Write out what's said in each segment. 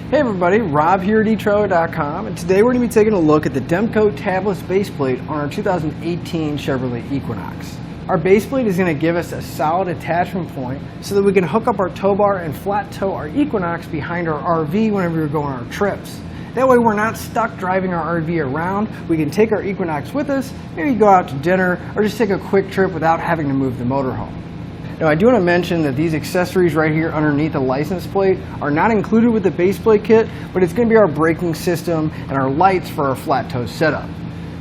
Hey everybody, Rob here at etrailer.com, and today we're going to be taking a look at the Demco tabless baseplate on our 2018 Chevrolet Equinox. Our baseplate is going to give us a solid attachment point so that we can hook up our tow bar and flat tow our Equinox behind our RV whenever we're going on our trips. That way we're not stuck driving our RV around. We can take our Equinox with us, maybe go out to dinner, or just take a quick trip without having to move the motorhome. Now I do want to mention that these accessories right here underneath the license plate are not included with the baseplate kit, but it's going to be our braking system and our lights for our flat tow setup.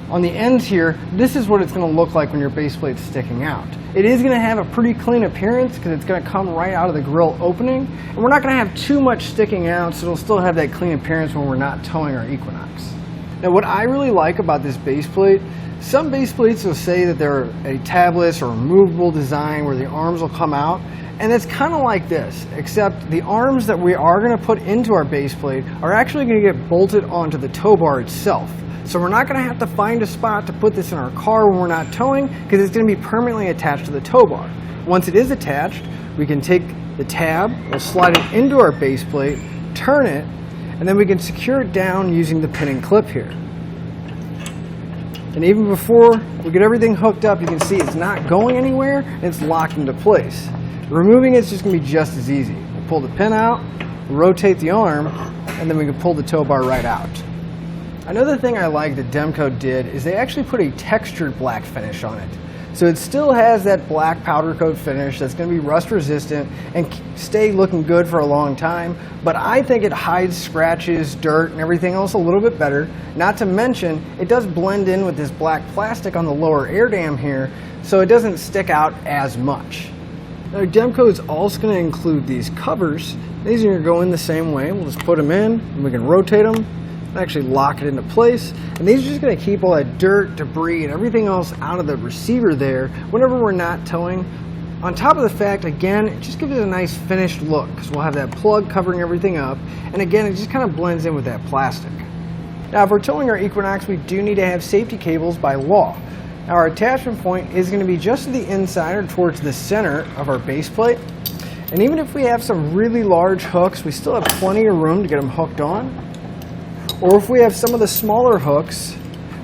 On the ends here, this is what it's going to look like when your baseplate's sticking out. It is going to have a pretty clean appearance because it's going to come right out of the grill opening, and we're not going to have too much sticking out, so it'll still have that clean appearance when we're not towing our Equinox. Now what I really like about this baseplate, some baseplates will say that they're a tabless or removable design where the arms will come out, and it's kind of like this, except the arms that we are going to put into our baseplate are actually going to get bolted onto the tow bar itself. So we're not going to have to find a spot to put this in our car when we're not towing, because it's going to be permanently attached to the tow bar. Once it is attached, we can take the tab, we'll slide it into our baseplate, turn it, and then we can secure it down using the pin and clip here. And even before we get everything hooked up, you can see it's not going anywhere and it's locked into place. Removing it's just going to be just as easy. We'll pull the pin out, rotate the arm, and then we can pull the tow bar right out. Another thing I like that Demco did is they actually put a textured black finish on it. So it still has that black powder coat finish that's going to be rust resistant and stay looking good for a long time, but I think it hides scratches, dirt, and everything else a little bit better. Not to mention, it does blend in with this black plastic on the lower air dam here, so it doesn't stick out as much. Now Demco is also going to include these covers. These are going to go in the same way. We'll just put them in and we can rotate them. Actually lock it into place, and these are just going to keep all that dirt, debris, and everything else out of the receiver there whenever we're not towing. On top of the fact, again, it just gives it a nice finished look because we'll have that plug covering everything up, and again, it just kind of blends in with that plastic. Now if we're towing our Equinox, we do need to have safety cables by law. Now our attachment point is going to be just to the inside or towards the center of our base plate, and even if we have some really large hooks, we still have plenty of room to get them hooked on. Or if we have some of the smaller hooks,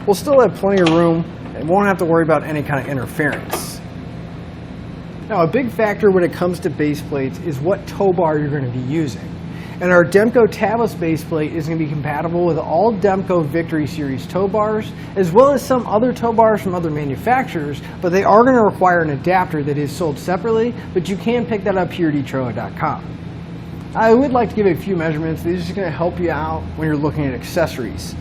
we'll still have plenty of room and won't have to worry about any kind of interference. Now a big factor when it comes to base plates is what tow bar you're going to be using. And our Demco tabless base plate is going to be compatible with all Demco Victory Series tow bars, as well as some other tow bars from other manufacturers, but they are going to require an adapter that is sold separately, but you can pick that up here at etrailer.com. I would like to give a few measurements. These are just going to help you out when you're looking at accessories.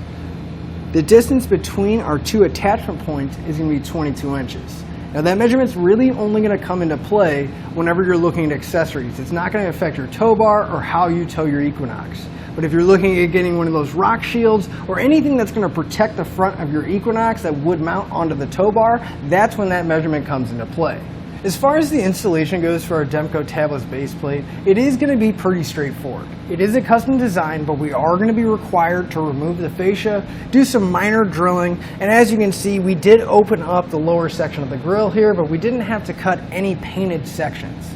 The distance between our two attachment points is going to be 22 inches. Now that measurement's really only going to come into play whenever you're looking at accessories. It's not going to affect your tow bar or how you tow your Equinox. But if you're looking at getting one of those rock shields or anything that's going to protect the front of your Equinox that would mount onto the tow bar, that's when that measurement comes into play. As far as the installation goes for our Demco tabless baseplate, it is going to be pretty straightforward. It is a custom design, but we are going to be required to remove the fascia, do some minor drilling, and as you can see, we did open up the lower section of the grill here, but we didn't have to cut any painted sections.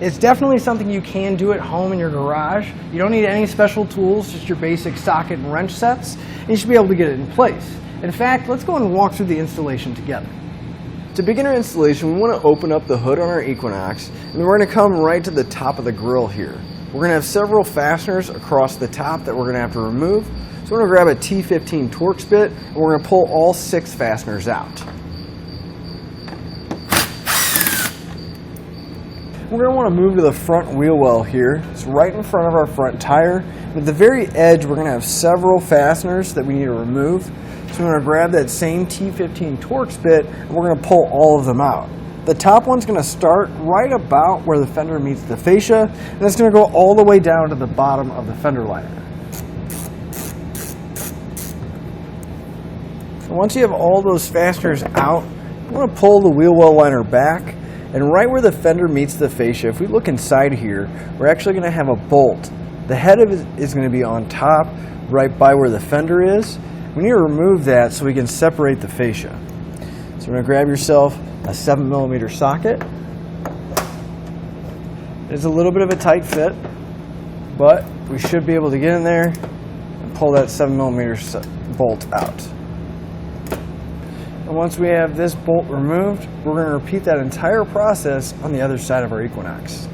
It's definitely something you can do at home in your garage. You don't need any special tools, just your basic socket and wrench sets, and you should be able to get it in place. In fact, let's go and walk through the installation together. To begin our installation, we want to open up the hood on our Equinox, and we're going to come right to the top of the grill here. We're going to have several fasteners across the top that we're going to have to remove. So we're going to grab a T15 Torx bit, and we're going to pull all 6 fasteners out. We're going to want to move to the front wheel well here. It's right in front of our front tire. And at the very edge, we're going to have several fasteners that we need to remove. So we're going to grab that same T15 Torx bit, and we're going to pull all of them out. The top one's going to start right about where the fender meets the fascia, and it's going to go all the way down to the bottom of the fender liner. And once you have all those fasteners out, I'm going to pull the wheel well liner back, and right where the fender meets the fascia, if we look inside here, we're actually going to have a bolt. The head of it is going to be on top, right by where the fender is. We need to remove that so we can separate the fascia. So we're going to grab yourself a 7mm socket. It's a little bit of a tight fit, but we should be able to get in there and pull that 7mm bolt out. And once we have this bolt removed, we're going to repeat that entire process on the other side of our Equinox.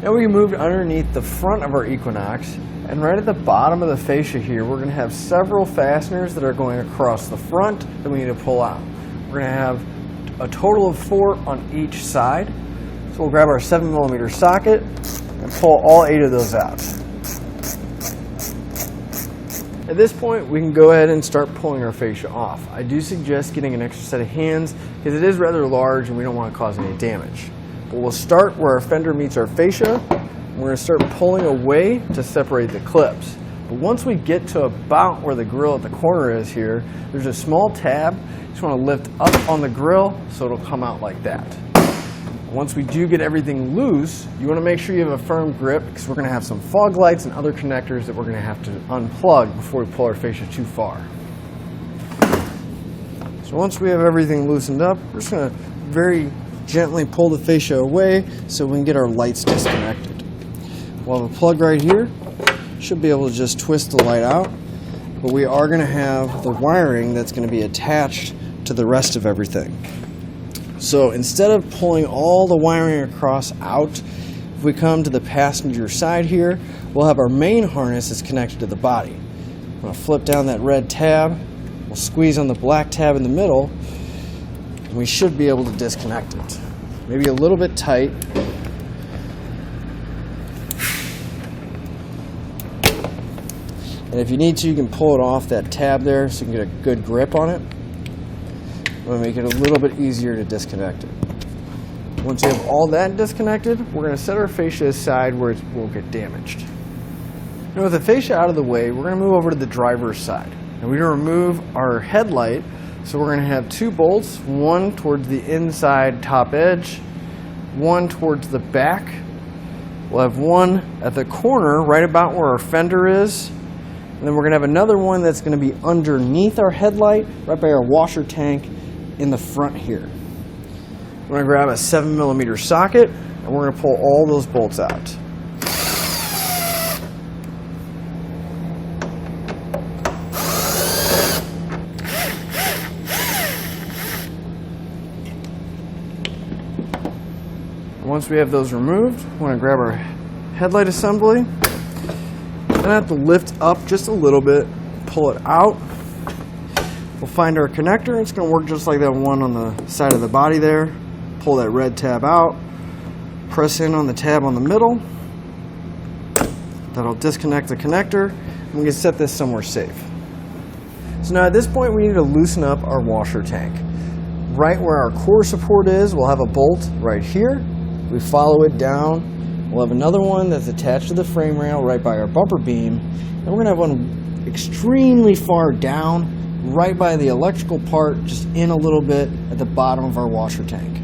Now we moved underneath the front of our Equinox, and right at the bottom of the fascia here, we're going to have several fasteners that are going across the front that we need to pull out. We're going to have a total of 4 on each side. So we'll grab our 7mm socket and pull all 8 of those out. At this point, we can go ahead and start pulling our fascia off. I do suggest getting an extra set of hands because it is rather large and we don't want to cause any damage. But we'll start where our fender meets our fascia. We're going to start pulling away to separate the clips. But once we get to about where the grill at the corner is here, there's a small tab. You just want to lift up on the grill so it'll come out like that. Once we do get everything loose, you want to make sure you have a firm grip because we're going to have some fog lights and other connectors that we're going to have to unplug before we pull our fascia too far. So once we have everything loosened up, we're just going to very gently pull the fascia away so we can get our lights disconnected. We'll have a plug right here. Should be able to just twist the light out, but we are going to have the wiring that's going to be attached to the rest of everything. So instead of pulling all the wiring across out, if we come to the passenger side here, we'll have our main harness that's connected to the body. I'm going to flip down that red tab, we'll squeeze on the black tab in the middle, and we should be able to disconnect it. Maybe a little bit tight. And if you need to, you can pull it off that tab there so you can get a good grip on it. I'm going to make it a little bit easier to disconnect it. Once you have all that disconnected, we're going to set our fascia aside where it won't get damaged. Now with the fascia out of the way, we're going to move over to the driver's side. And we're going to remove our headlight, so we're going to have 2 bolts, one towards the inside top edge, one towards the back. We'll have one at the corner right about where our fender is. And then we're going to have another one that's going to be underneath our headlight, right by our washer tank in the front here. We're going to grab a 7mm socket and we're going to pull all those bolts out. Once we have those removed, we're going to grab our headlight assembly. Then I have to lift up just a little bit, pull it out. We'll find our connector. It's going to work just like that one on the side of the body there. Pull that red tab out, press in on the tab on the middle. That'll disconnect the connector, and we can set this somewhere safe. So now at this point we need to loosen up our washer tank. Right where our core support is, we'll have a bolt right here. We follow it down. We'll have another one that's attached to the frame rail right by our bumper beam. And we're going to have one extremely far down, right by the electrical part, just in a little bit at the bottom of our washer tank.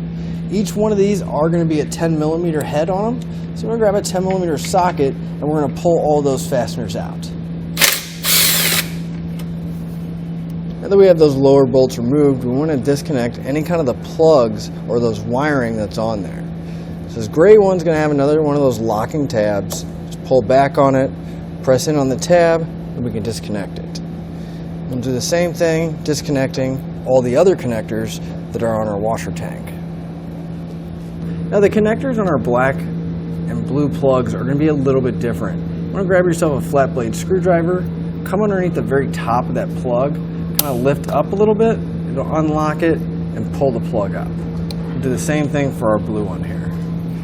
Each one of these are going to be a 10mm head on them. So we're going to grab a 10mm socket and we're going to pull all those fasteners out. Now that we have those lower bolts removed, we want to disconnect any kind of the plugs or those wiring that's on there. So this gray one's going to have another one of those locking tabs. Just pull back on it, press in on the tab, and we can disconnect it. We'll do the same thing, disconnecting all the other connectors that are on our washer tank. Now the connectors on our black and blue plugs are going to be a little bit different. You want to grab yourself a flat blade screwdriver, come underneath the very top of that plug, kind of lift up a little bit, it'll unlock it, and pull the plug up. We'll do the same thing for our blue one here.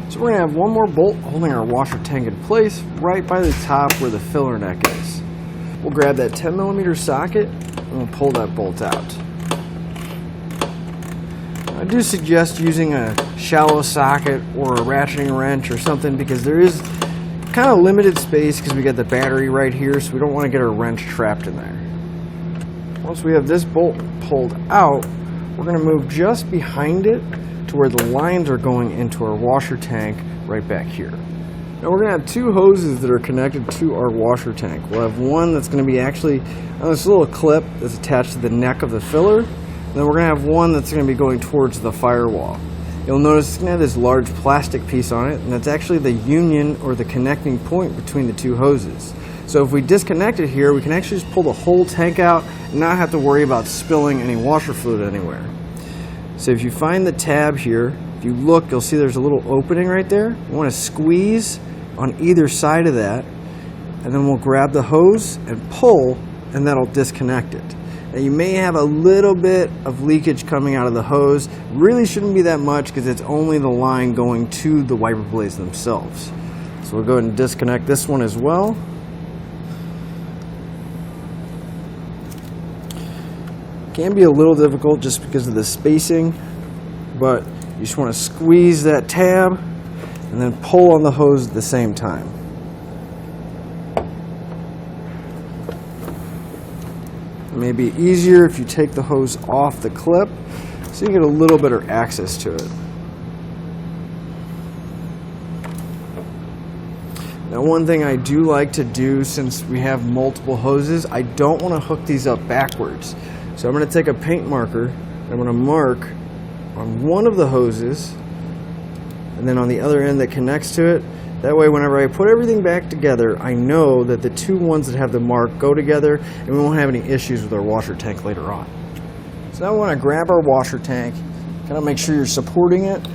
So we're going to have one more bolt holding our washer tank in place right by the top where the filler neck is. We'll grab that 10mm socket and we'll pull that bolt out. I do suggest using a shallow socket or a ratcheting wrench or something because there is kind of limited space because we got the battery right here, so we don't want to get our wrench trapped in there. Once we have this bolt pulled out, we're going to move just behind it to where the lines are going into our washer tank right back here. Now we're going to have 2 hoses that are connected to our washer tank. We'll have one that's going to be actually on this little clip that's attached to the neck of the filler. And then we're going to have one that's going to be going towards the firewall. you'll notice it's going to have this large plastic piece on it, and that's actually the union or the connecting point between the two hoses. So if we disconnect it here, we can actually just pull the whole tank out and not have to worry about spilling any washer fluid anywhere. So if you find the tab here, if you look, you'll see there's a little opening right there. You want to squeeze on either side of that, and then we'll grab the hose and pull, and that'll disconnect it. Now you may have a little bit of leakage coming out of the hose. Really shouldn't be that much because it's only the line going to the wiper blades themselves. So we'll go ahead and disconnect this one as well. Can be a little difficult just because of the spacing, but you just want to squeeze that tab and then pull on the hose at the same time. It may be easier if you take the hose off the clip so you get a little better access to it. Now, one thing I do like to do, since we have multiple hoses, I don't want to hook these up backwards. So I'm going to take a paint marker and I'm going to mark on one of the hoses and then on the other end that connects to it. That way whenever I put everything back together, I know that the two ones that have the mark go together and we won't have any issues with our washer tank later on. So now we want to grab our washer tank, kind of make sure you're supporting it,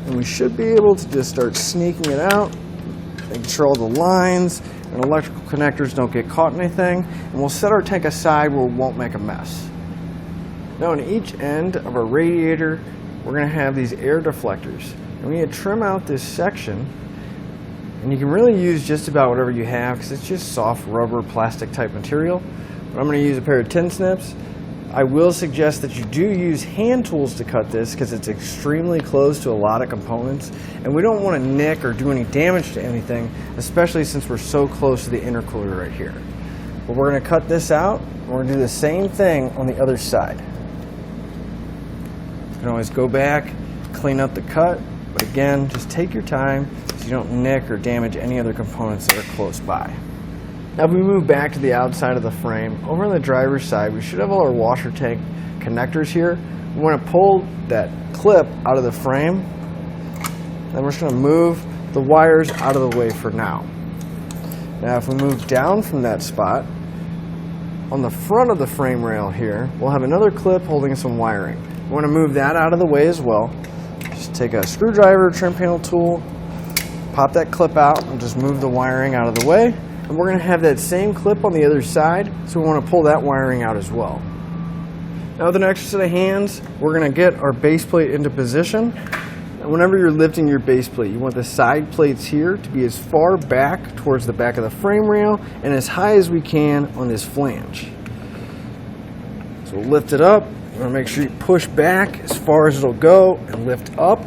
and we should be able to just start sneaking it out, making sure all the lines and electrical connectors don't get caught in anything, and we'll set our tank aside where it won't make a mess. Now on each end of our radiator, we're going to have these air deflectors, and we need to trim out this section, and you can really use just about whatever you have because it's just soft rubber plastic type material. But I'm going to use a pair of tin snips. I will suggest that you do use hand tools to cut this because it's extremely close to a lot of components and we don't want to nick or do any damage to anything, especially since we're so close to the intercooler right here. But we're going to cut this out and we're going to do the same thing on the other side. You can always go back, clean up the cut, but again, just take your time so you don't nick or damage any other components that are close by. Now if we move back to the outside of the frame, over on the driver's side, we should have all our washer tank connectors here. We want to pull that clip out of the frame, then we're just going to move the wires out of the way for now. Now if we move down from that spot, on the front of the frame rail here, we'll have another clip holding some wiring. We want to move that out of the way as well. Just take a screwdriver, trim panel tool, pop that clip out, and just move the wiring out of the way. And we're going to have that same clip on the other side, so we want to pull that wiring out as well. Now with an extra set of hands, we're going to get our base plate into position. And whenever you're lifting your base plate, you want the side plates here to be as far back towards the back of the frame rail and as high as we can on this flange. So we'll lift it up. You want to make sure you push back as far as it'll go and lift up.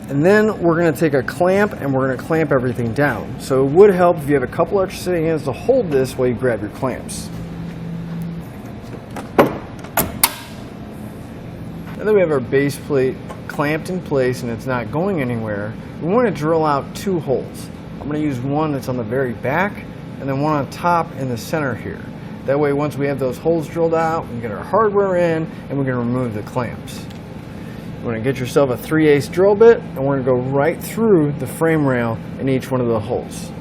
And then we're going to take a clamp and we're going to clamp everything down. So it would help if you have a couple extra set of hands to hold this while you grab your clamps. Now that we have our base plate clamped in place and it's not going anywhere, we want to drill out two holes. I'm going to use one that's on the very back and then one on top in the center here. That way once we have those holes drilled out, we can get our hardware in and we can remove the clamps. You want to get yourself a 3/8 drill bit and we're going to go right through the frame rail in each one of the holes.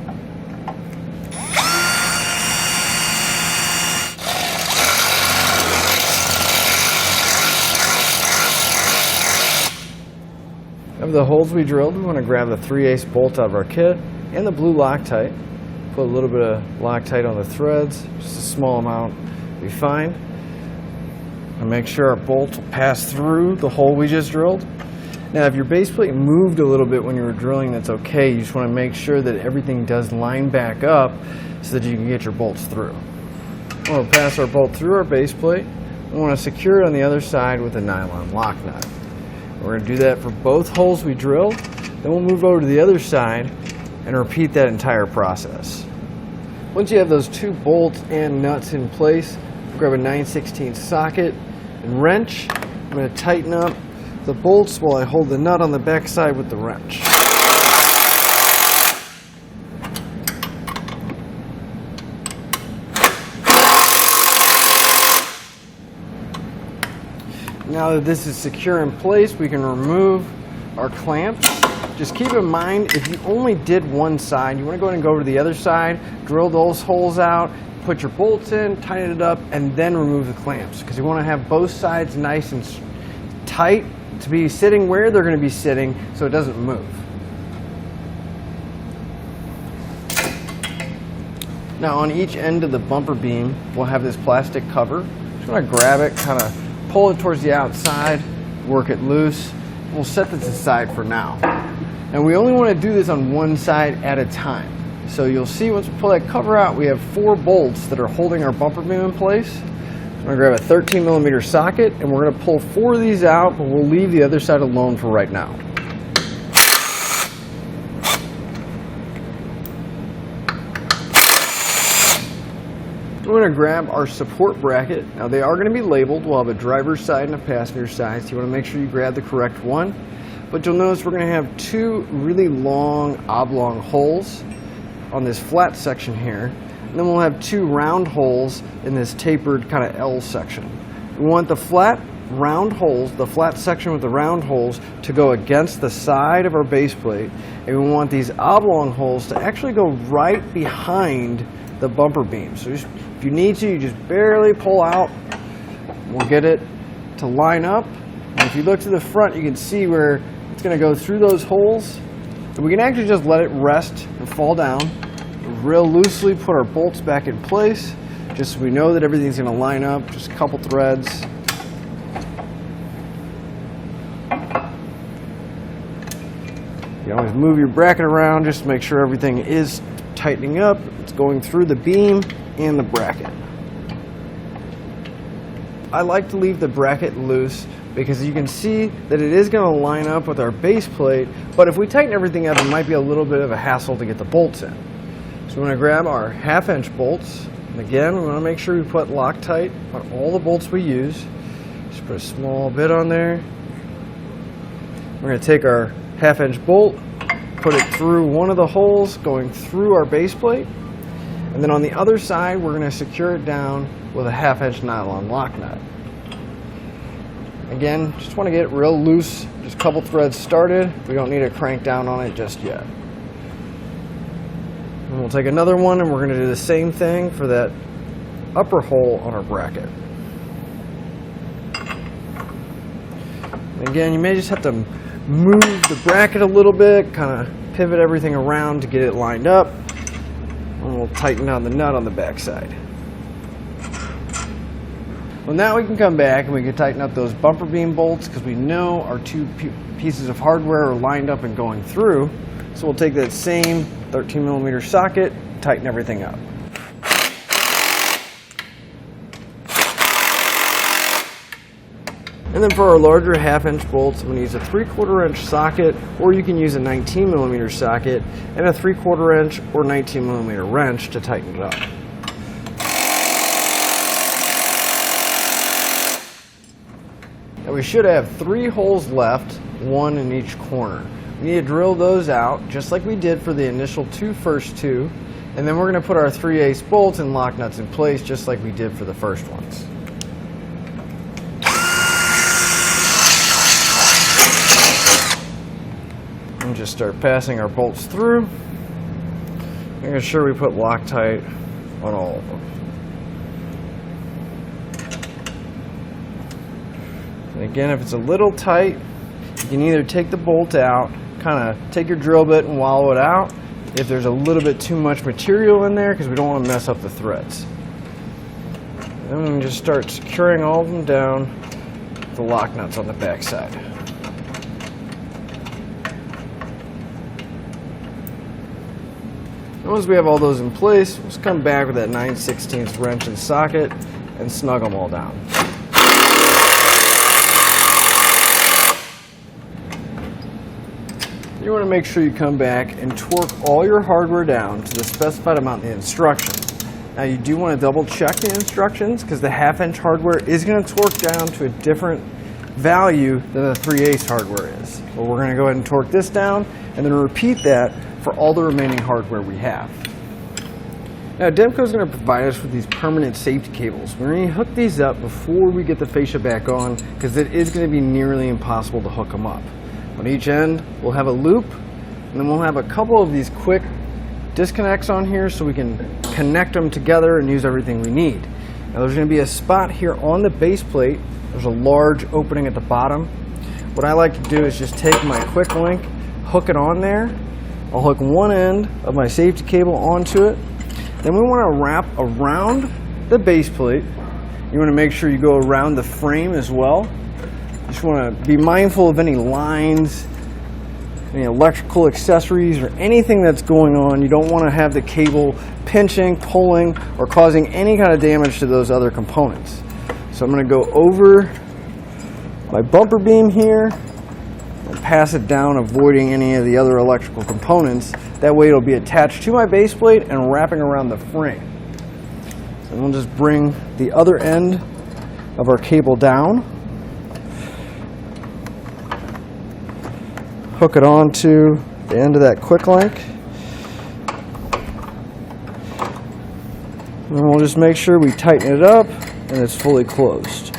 Of the holes we drilled, we want to grab the 3/8 bolt out of our kit and the blue Loctite. Put a little bit of Loctite on the threads, just a small amount we find. And make sure our bolt will pass through the hole we just drilled. Now if your base plate moved a little bit when you were drilling, that's okay. You just want to make sure that everything does line back up so that you can get your bolts through. We want to pass our bolt through our base plate. We want to secure it on the other side with a nylon lock nut. We're going to do that for both holes we drilled. Then we'll move over to the other side and repeat that entire process. Once you have those two bolts and nuts in place, grab a 9/16 socket and wrench. I'm going to tighten up the bolts while I hold the nut on the back side with the wrench. Now that this is secure in place, we can remove our clamps. Just keep in mind, if you only did one side, you want to go ahead and go to the other side, drill those holes out, put your bolts in, tighten it up, and then remove the clamps, because you want to have both sides nice and tight to be sitting where they're going to be sitting so it doesn't move. Now on each end of the bumper beam, we'll have this plastic cover. Just want to grab it, kind of pull it towards the outside, work it loose. We'll set this aside for now. And we only want to do this on one side at a time. So you'll see once we pull that cover out, we have 4 bolts that are holding our bumper beam in place. I'm going to grab a 13mm socket, and we're going to pull 4 of these out, but we'll leave the other side alone for right now. We're going to grab our support bracket. Now they are going to be labeled. We'll have a driver's side and a passenger side, so you want to make sure you grab the correct one. But you'll notice we're going to have 2 really long oblong holes on this flat section here. And then we'll have 2 round holes in this tapered kind of L section. We want the flat round holes, the flat section with the round holes, to go against the side of our base plate. And we want these oblong holes to actually go right behind the bumper beam. So just, if you need to, you just barely pull out. We'll get it to line up. And if you look to the front, you can see where it's going to go through those holes. And we can actually just let it rest and fall down. Real loosely put our bolts back in place, just so we know that everything's going to line up. Just a couple threads. You always move your bracket around just to make sure everything is tightening up. It's going through the beam and the bracket. I like to leave the bracket loose because you can see that it is going to line up with our base plate, but if we tighten everything up, it might be a little bit of a hassle to get the bolts in. So we're going to grab our 1/2" bolts, and again, we want to make sure we put Loctite on all the bolts we use. Just put a small bit on there. We're going to take our 1/2" bolt, put it through one of the holes going through our base plate, and then on the other side we're going to secure it down with a 1/2" nylon lock nut. Again, just want to get it real loose, just a couple threads started. We don't need to crank down on it just yet. And we'll take another one and we're going to do the same thing for that upper hole on our bracket. And again, you may just have to move the bracket a little bit, kind of pivot everything around to get it lined up, and we'll tighten down the nut on the back side. Well, now we can come back and we can tighten up those bumper beam bolts because we know our 2 pieces of hardware are lined up and going through. So we'll take that same 13mm socket, tighten everything up. And then for our larger 1/2" bolts, I'm going to use a 3/4" socket, or you can use a 19mm socket and a 3/4" or 19mm wrench to tighten it up. Now we should have 3 holes left, 1 in each corner. We need to drill those out, just like we did for the initial first two, and then we're going to put our 3/8 bolts and lock nuts in place, just like we did for the first ones. And just start passing our bolts through, making sure we put Loctite on all of them. And again, if it's a little tight, you can either take the bolt out, kind of take your drill bit and wallow it out if there's a little bit too much material in there, because we don't want to mess up the threads. And then we can just start securing all of them down with the lock nuts on the back side. And once we have all those in place, let's come back with that 9/16 wrench and socket and snug them all down. You want to make sure you come back and torque all your hardware down to the specified amount in the instructions. Now you do want to double check the instructions because the 1/2" hardware is going to torque down to a different value than the 3/8 hardware is. But we're going to go ahead and torque this down and then repeat that for all the remaining hardware we have. Now Demco is going to provide us with these permanent safety cables. We're going to hook these up before we get the fascia back on because it is going to be nearly impossible to hook them up. On each end we'll have a loop, and then we'll have a couple of these quick disconnects on here so we can connect them together and use everything we need. Now there's going to be a spot here on the base plate. There's a large opening at the bottom. What I like to do is just take my quick link, hook it on there. I'll hook one end of my safety cable onto it. Then we want to wrap around the base plate. You want to make sure you go around the frame as well. You just want to be mindful of any lines, any electrical accessories, or anything that's going on. You don't want to have the cable pinching, pulling, or causing any kind of damage to those other components. So I'm going to go over my bumper beam here and pass it down, avoiding any of the other electrical components. That way it'll be attached to my base plate and wrapping around the frame. So we'll just bring the other end of our cable down, hook it onto the end of that quick link, and then we'll just make sure we tighten it up and it's fully closed.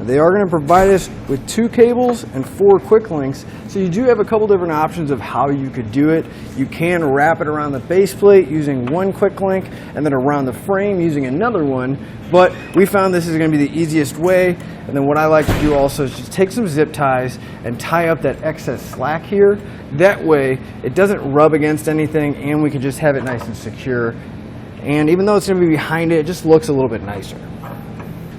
They are going to provide us with 2 cables and 4 quick links, so you do have a couple different options of how you could do it. You can wrap it around the base plate using 1 quick link and then around the frame using another one, but we found this is going to be the easiest way. And then what I like to do also is just take some zip ties and tie up that excess slack here. That way it doesn't rub against anything and we can just have it nice and secure. And even though it's going to be behind it, it just looks a little bit nicer.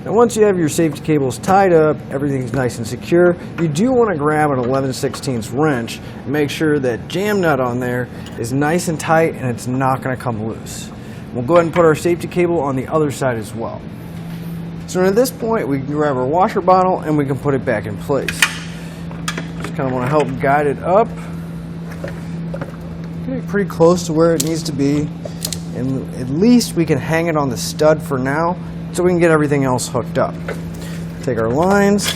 Now once you have your safety cables tied up, everything's nice and secure, you do want to grab an 11/16 wrench and make sure that jam nut on there is nice and tight and it's not going to come loose. We'll go ahead and put our safety cable on the other side as well. So at this point we can grab our washer bottle and we can put it back in place. Just kind of want to help guide it up. Get it pretty close to where it needs to be, and at least we can hang it on the stud for now, so we can get everything else hooked up. Take our lines,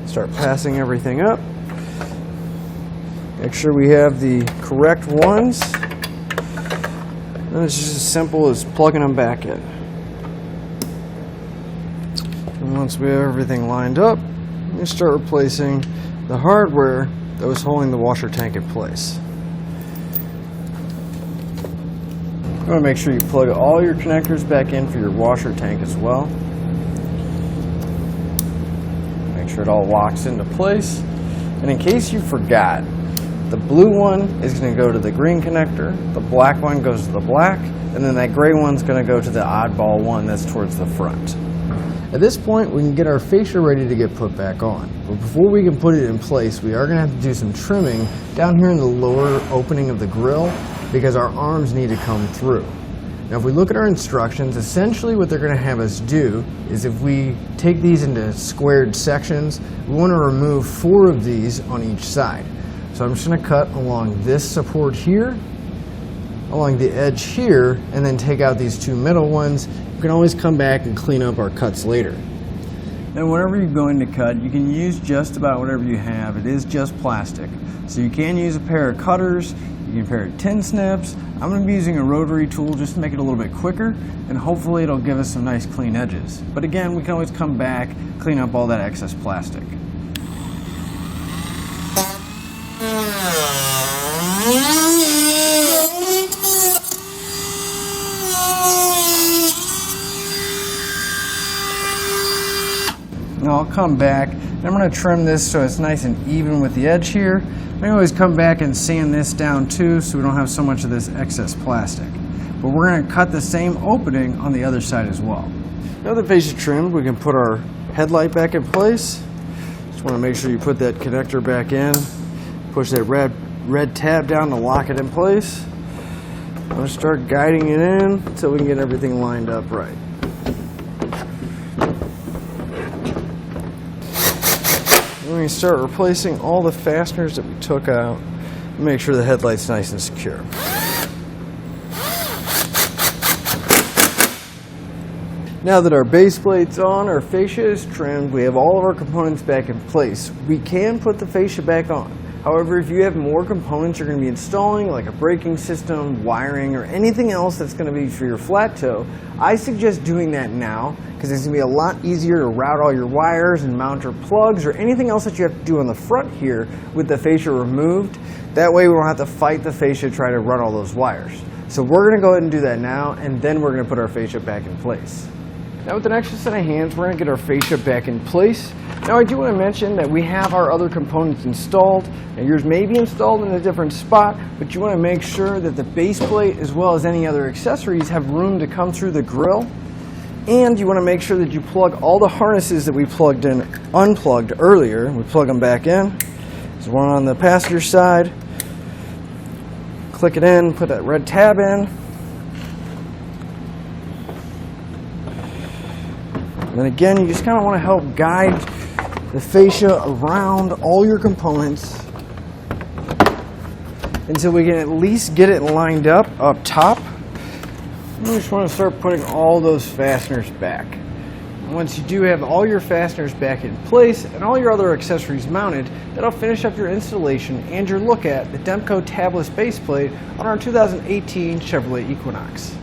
start passing everything up. Make sure we have the correct ones. And it's just as simple as plugging them back in. And once we have everything lined up, we start replacing the hardware that was holding the washer tank in place. You want to make sure you plug all your connectors back in for your washer tank as well. Make sure it all locks into place. And in case you forgot, the blue one is going to go to the green connector, the black one goes to the black, and then that gray one's going to go to the oddball one that's towards the front. At this point, we can get our fascia ready to get put back on. But before we can put it in place, we are going to have to do some trimming down here in the lower opening of the grill, because our arms need to come through. Now if we look at our instructions, essentially what they're going to have us do is, if we take these into squared sections, we want to remove 4 of these on each side. So I'm just going to cut along this support here, along the edge here, and then take out these 2 middle ones. You can always come back and clean up our cuts later. And whatever you're going to cut, you can use just about whatever you have. It is just plastic. So you can use a pair of cutters, you can pair tin snips. I'm going to be using a rotary tool just to make it a little bit quicker, and hopefully it'll give us some nice clean edges. But again, we can always come back, clean up all that excess plastic. Now I'll come back and I'm going to trim this so it's nice and even with the edge here. I can always come back and sand this down too, so we don't have so much of this excess plastic. But we're going to cut the same opening on the other side as well. Now the fascia trimmed, we can put our headlight back in place. Just want to make sure you put that connector back in. Push that red tab down to lock it in place. I'm going to start guiding it in until we can get everything lined up right. Then we start replacing all the fasteners that we took out and make sure the headlight's nice and secure. Now that our base plate's on, our fascia is trimmed, we have all of our components back in place, we can put the fascia back on. However, if you have more components you're going to be installing, like a braking system, wiring, or anything else that's going to be for your flat toe, I suggest doing that now because it's going to be a lot easier to route all your wires and mount your plugs or anything else that you have to do on the front here with the fascia removed. That way we don't have to fight the fascia to try to run all those wires. So we're going to go ahead and do that now, and then we're going to put our fascia back in place. Now with an extra set of hands, we're going to get our fascia back in place. Now I do want to mention that we have our other components installed. Now yours may be installed in a different spot, but you want to make sure that the base plate as well as any other accessories have room to come through the grill. And you want to make sure that you plug all the harnesses that we plugged in unplugged earlier. We plug them back in. There's one on the passenger side. Click it in, put that red tab in. And then again, you just kind of want to help guide the fascia around all your components until we can at least get it lined up top. And we just want to start putting all those fasteners back. And once you do have all your fasteners back in place and all your other accessories mounted, that'll finish up your installation and your look at the Demco tabless baseplate on our 2018 Chevrolet Equinox.